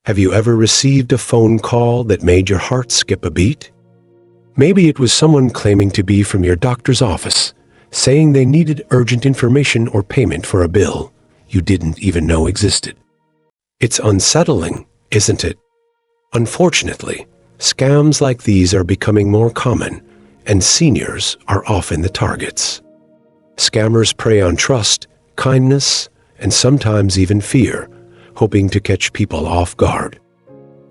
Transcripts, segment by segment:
Have you ever received a phone call that made your heart skip a beat? Maybe it was someone claiming to be from your doctor's office, saying they needed urgent information or payment for a bill you didn't even know existed. It's unsettling, isn't it? Unfortunately, scams like these are becoming more common, and seniors are often the targets. Scammers prey on trust, kindness, and sometimes even fear, hoping to catch people off guard.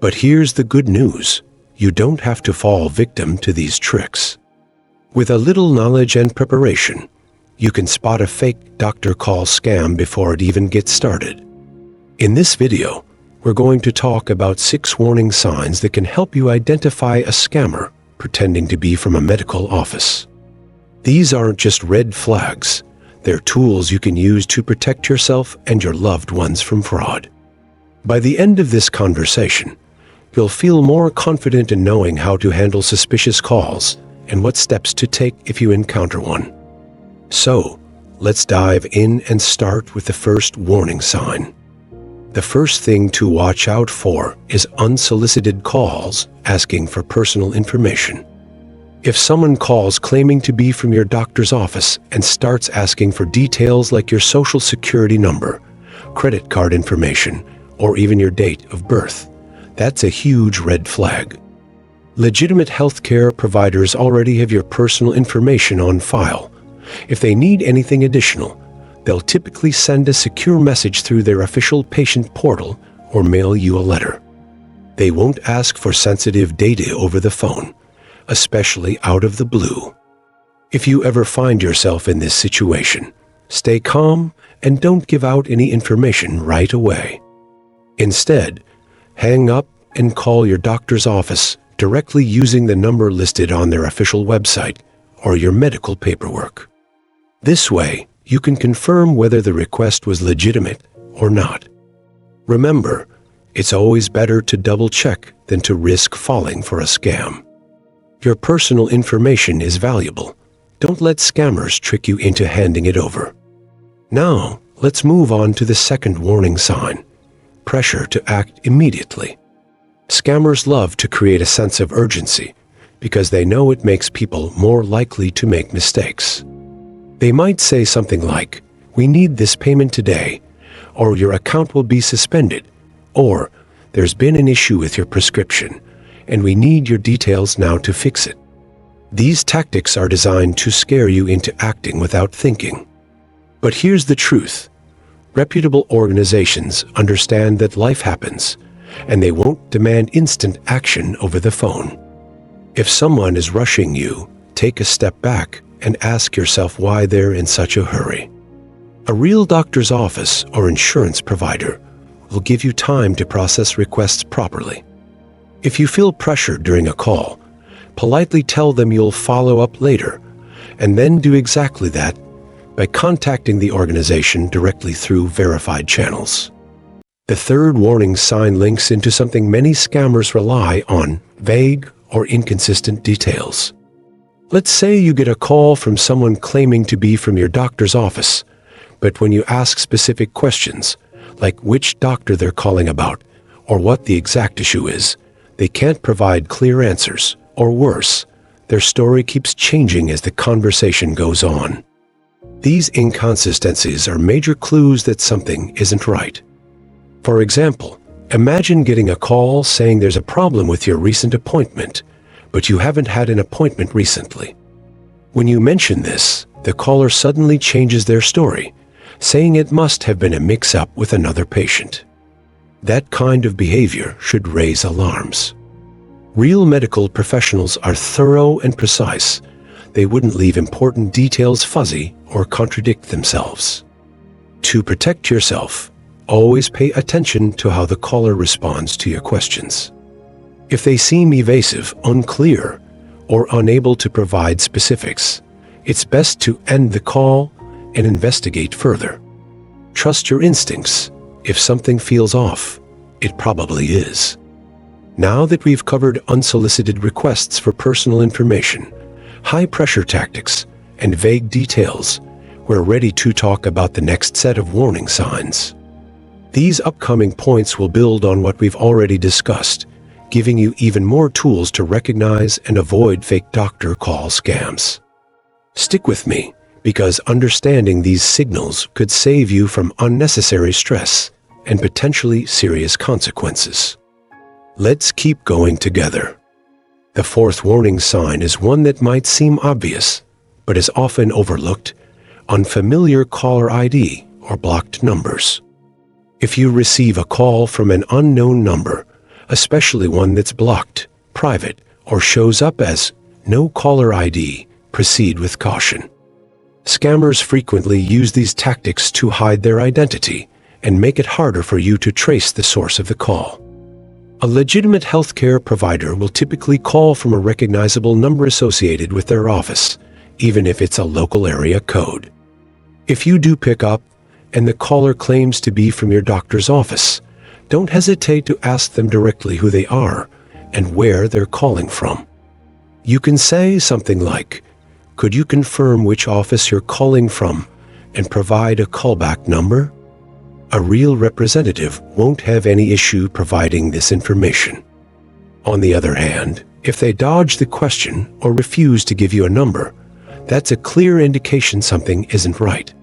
But here's the good news: you don't have to fall victim to these tricks. With a little knowledge and preparation, you can spot a fake doctor call scam before it even gets started. In this video, we're going to talk about 6 warning signs that can help you identify a scammer pretending to be from a medical office. These aren't just red flags, they're tools you can use to protect yourself and your loved ones from fraud. By the end of this conversation, you'll feel more confident in knowing how to handle suspicious calls and what steps to take if you encounter one. So, let's dive in and start with the first warning sign. The first thing to watch out for is unsolicited calls asking for personal information. If someone calls claiming to be from your doctor's office and starts asking for details like your social security number, credit card information, or even your date of birth, that's a huge red flag. Legitimate healthcare providers already have your personal information on file. If they need anything additional, they'll typically send a secure message through their official patient portal or mail you a letter. They won't ask for sensitive data over the phone, especially out of the blue. If you ever find yourself in this situation, stay calm and don't give out any information right away. Instead, hang up and call your doctor's office directly using the number listed on their official website or your medical paperwork. This way, you can confirm whether the request was legitimate or not. Remember, it's always better to double-check than to risk falling for a scam. Your personal information is valuable. Don't let scammers trick you into handing it over. Now, let's move on to the second warning sign: pressure to act immediately. Scammers love to create a sense of urgency because they know it makes people more likely to make mistakes. They might say something like, "We need this payment today," or "Your account will be suspended," or "There's been an issue with your prescription, and we need your details now to fix it." These tactics are designed to scare you into acting without thinking. But here's the truth: reputable organizations understand that life happens, and they won't demand instant action over the phone. If someone is rushing you, take a step back and ask yourself why they're in such a hurry. A real doctor's office or insurance provider will give you time to process requests properly. If you feel pressured during a call, politely tell them you'll follow up later, and then do exactly that by contacting the organization directly through verified channels. The third warning sign links into something many scammers rely on: vague or inconsistent details. Let's say you get a call from someone claiming to be from your doctor's office, but when you ask specific questions, like which doctor they're calling about or what the exact issue is, they can't provide clear answers, or worse, their story keeps changing as the conversation goes on. These inconsistencies are major clues that something isn't right. For example, imagine getting a call saying there's a problem with your recent appointment, but you haven't had an appointment recently. When you mention this, the caller suddenly changes their story, saying it must have been a mix-up with another patient. That kind of behavior should raise alarms. Real medical professionals are thorough and precise. They wouldn't leave important details fuzzy or contradict themselves. To protect yourself, always pay attention to how the caller responds to your questions. If they seem evasive, unclear, or unable to provide specifics, it's best to end the call and investigate further. Trust your instincts. If something feels off, it probably is. Now that we've covered unsolicited requests for personal information, high-pressure tactics, and vague details, we're ready to talk about the next set of warning signs. These upcoming points will build on what we've already discussed, giving you even more tools to recognize and avoid fake doctor call scams. Stick with me, because understanding these signals could save you from unnecessary stress and potentially serious consequences. Let's keep going together. The fourth warning sign is one that might seem obvious, but is often overlooked: unfamiliar caller ID or blocked numbers. If you receive a call from an unknown number, especially one that's blocked, private, or shows up as no caller ID, proceed with caution. Scammers frequently use these tactics to hide their identity and make it harder for you to trace the source of the call. A legitimate healthcare provider will typically call from a recognizable number associated with their office, even if it's a local area code. If you do pick up and the caller claims to be from your doctor's office, don't hesitate to ask them directly who they are and where they're calling from. You can say something like, "Could you confirm which office you're calling from and provide a callback number?" A real representative won't have any issue providing this information. On the other hand, if they dodge the question or refuse to give you a number, that's a clear indication something isn't right.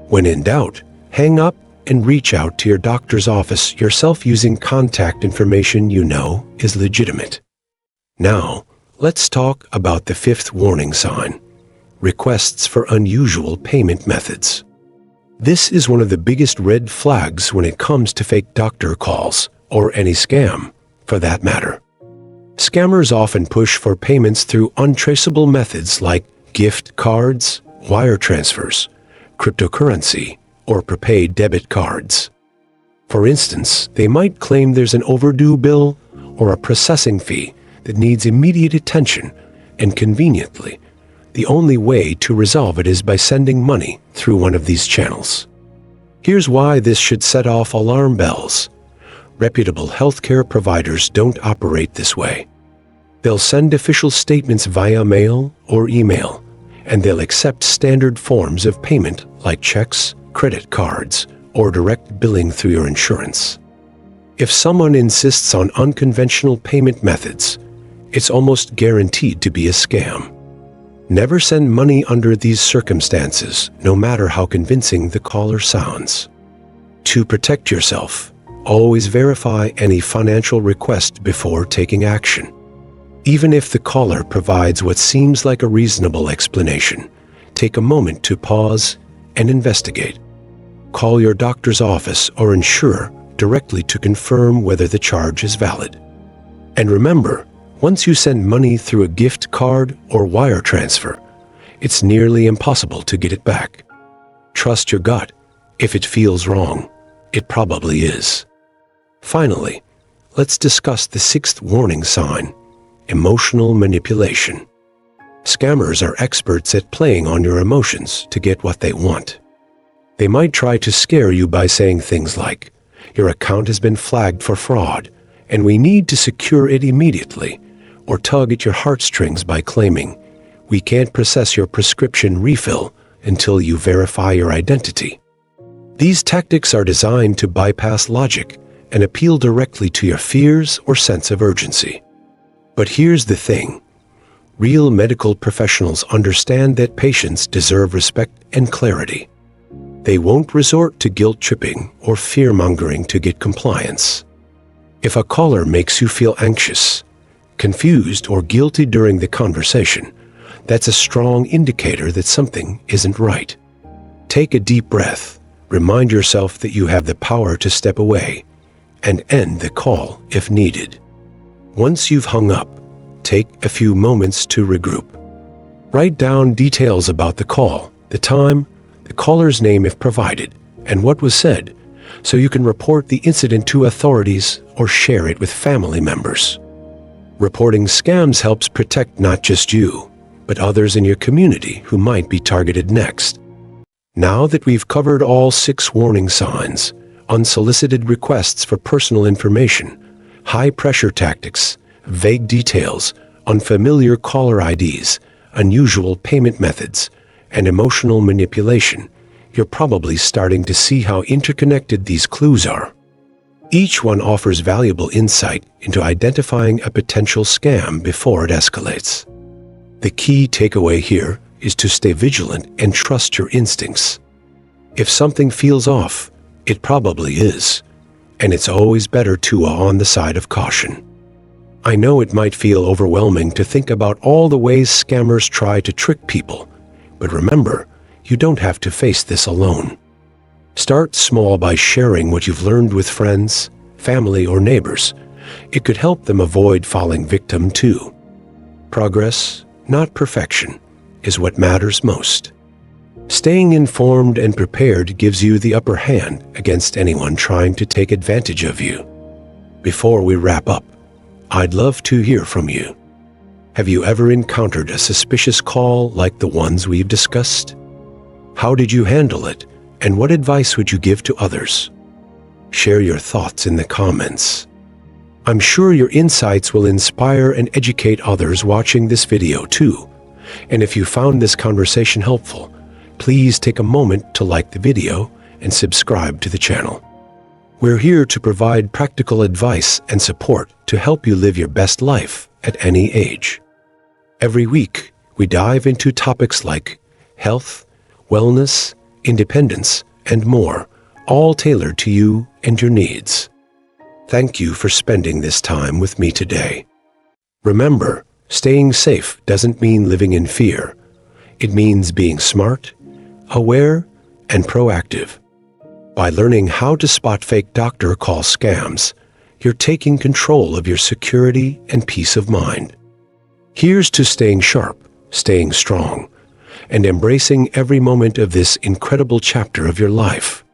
When in doubt, hang up and reach out to your doctor's office yourself using contact information you know is legitimate. Now, let's talk about the fifth warning sign: requests for unusual payment methods. This is one of the biggest red flags when it comes to fake doctor calls, or any scam, for that matter. Scammers often push for payments through untraceable methods like gift cards, wire transfers, cryptocurrency, or prepaid debit cards. For instance, they might claim there's an overdue bill or a processing fee that needs immediate attention, and conveniently, the only way to resolve it is by sending money through one of these channels. Here's why this should set off alarm bells. Reputable healthcare providers don't operate this way. They'll send official statements via mail or email, and they'll accept standard forms of payment like checks, credit cards, or direct billing through your insurance. If someone insists on unconventional payment methods, it's almost guaranteed to be a scam. Never send money under these circumstances, no matter how convincing the caller sounds. To protect yourself, always verify any financial request before taking action. Even if the caller provides what seems like a reasonable explanation, take a moment to pause and investigate. Call your doctor's office or insurer directly to confirm whether the charge is valid. And remember, once you send money through a gift card or wire transfer, it's nearly impossible to get it back. Trust your gut. If it feels wrong, it probably is. Finally, let's discuss the sixth warning sign: emotional manipulation. Scammers are experts at playing on your emotions to get what they want. They might try to scare you by saying things like, "Your account has been flagged for fraud, and we need to secure it immediately," or tug at your heartstrings by claiming, "We can't process your prescription refill until you verify your identity." These tactics are designed to bypass logic and appeal directly to your fears or sense of urgency. But here's the thing: real medical professionals understand that patients deserve respect and clarity. They won't resort to guilt-tripping or fear-mongering to get compliance. If a caller makes you feel anxious, confused, or guilty during the conversation, that's a strong indicator that something isn't right. Take a deep breath, remind yourself that you have the power to step away, and end the call if needed. Once you've hung up, take a few moments to regroup. Write down details about the call, the time, the caller's name if provided, and what was said, so you can report the incident to authorities or share it with family members. Reporting scams helps protect not just you, but others in your community who might be targeted next. Now that we've covered all 6 warning signs, unsolicited requests for personal information, high-pressure tactics, vague details, unfamiliar caller IDs, unusual payment methods, and emotional manipulation, you're probably starting to see how interconnected these clues are. Each one offers valuable insight into identifying a potential scam before it escalates. The key takeaway here is to stay vigilant and trust your instincts. If something feels off, it probably is, and it's always better to err on the side of caution. I know it might feel overwhelming to think about all the ways scammers try to trick people, but remember, you don't have to face this alone. Start small by sharing what you've learned with friends, family, or neighbors. It could help them avoid falling victim too. Progress, not perfection, is what matters most. Staying informed and prepared gives you the upper hand against anyone trying to take advantage of you. Before we wrap up, I'd love to hear from you. Have you ever encountered a suspicious call like the ones we've discussed? How did you handle it, and what advice would you give to others? Share your thoughts in the comments. I'm sure your insights will inspire and educate others watching this video too. And if you found this conversation helpful, please take a moment to like the video and subscribe to the channel. We're here to provide practical advice and support to help you live your best life at any age. Every week, we dive into topics like health, wellness, independence, and more, all tailored to you and your needs. Thank you for spending this time with me today. Remember, staying safe doesn't mean living in fear. It means being smart, aware, and proactive. By learning how to spot fake doctor call scams, you're taking control of your security and peace of mind. Here's to staying sharp, staying strong, and embracing every moment of this incredible chapter of your life.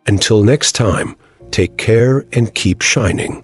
Until next time, take care and keep shining.